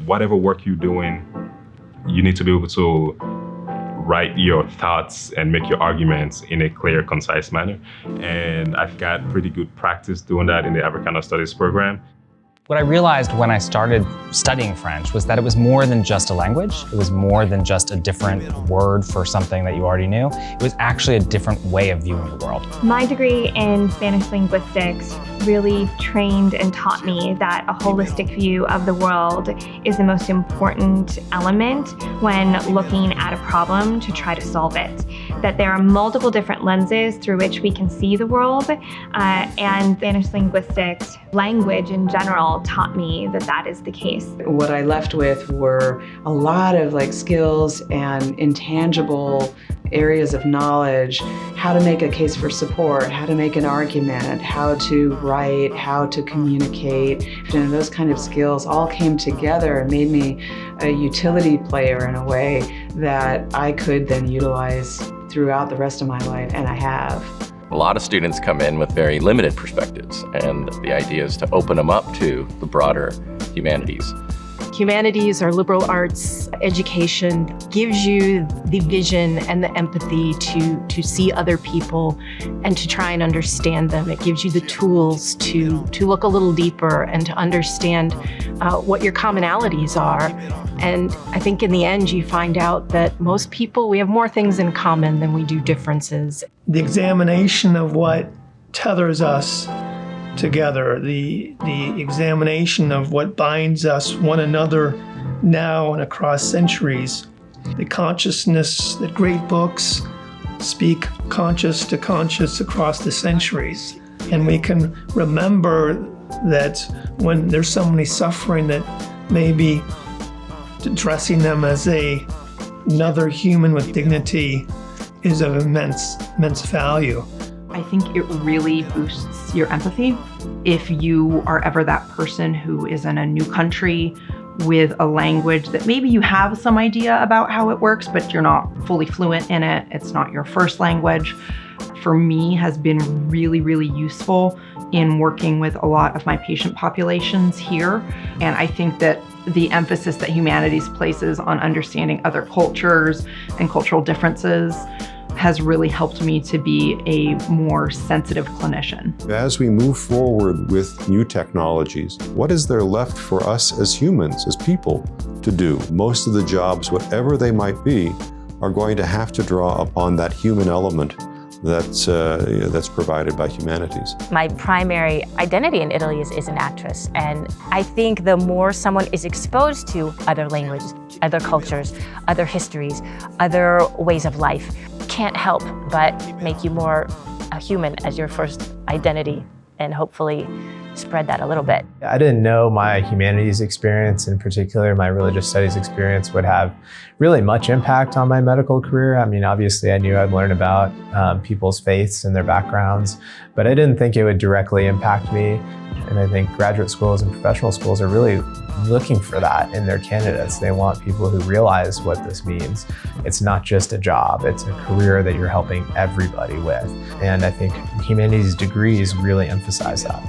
whatever work you're doing, you need to be able to write your thoughts and make your arguments in a clear, concise manner. And I've got pretty good practice doing that in the Africana Studies program. What I realized when I started studying French was that it was more than just a language. It was more than just a different word for something that you already knew. It was actually a different way of viewing the world. My degree in Spanish linguistics really trained and taught me that a holistic view of the world is the most important element when looking at a problem to try to solve it. That there are multiple different lenses through which we can see the world, and Spanish linguistics, language in general, taught me that that is the case. What I left with were a lot of skills and intangible areas of knowledge, how to make a case for support, how to make an argument, how to write, how to communicate. And those kind of skills all came together and made me a utility player in a way that I could then utilize throughout the rest of my life, and I have. A lot of students come in with very limited perspectives, and the idea is to open them up to the broader humanities. Humanities or liberal arts education gives you the vision and the empathy to see other people and to try and understand them. It gives you the tools to look a little deeper and to understand what your commonalities are. And I think in the end, you find out that most people, we have more things in common than we do differences. The examination of what tethers us together, the examination of what binds us one another now and across centuries, the consciousness that great books speak conscious to conscious across the centuries. And we can remember that when there's somebody suffering, that maybe addressing them as another human with dignity is of immense value. I think it really boosts your empathy. If you are ever that person who is in a new country with a language that maybe you have some idea about how it works, but you're not fully fluent in it, it's not your first language, for me has been really, really useful in working with a lot of my patient populations here. And I think that the emphasis that humanities places on understanding other cultures and cultural differences has really helped me to be a more sensitive clinician. As we move forward with new technologies, what is there left for us as humans, as people, to do? Most of the jobs, whatever they might be, are going to have to draw upon that human element that's provided by humanities. My primary identity in Italy is an actress, and I think the more someone is exposed to other languages, other cultures, other histories, other ways of life, can't help but make you more a human as your first identity, and hopefully spread that a little bit. I didn't know my humanities experience, in particular my religious studies experience, would have really much impact on my medical career. I mean, obviously I knew I'd learn about people's faiths and their backgrounds, but I didn't think it would directly impact me. And I think graduate schools and professional schools are really looking for that in their candidates. They want people who realize what this means. It's not just a job, it's a career that you're helping everybody with. And I think humanities degrees really emphasize that.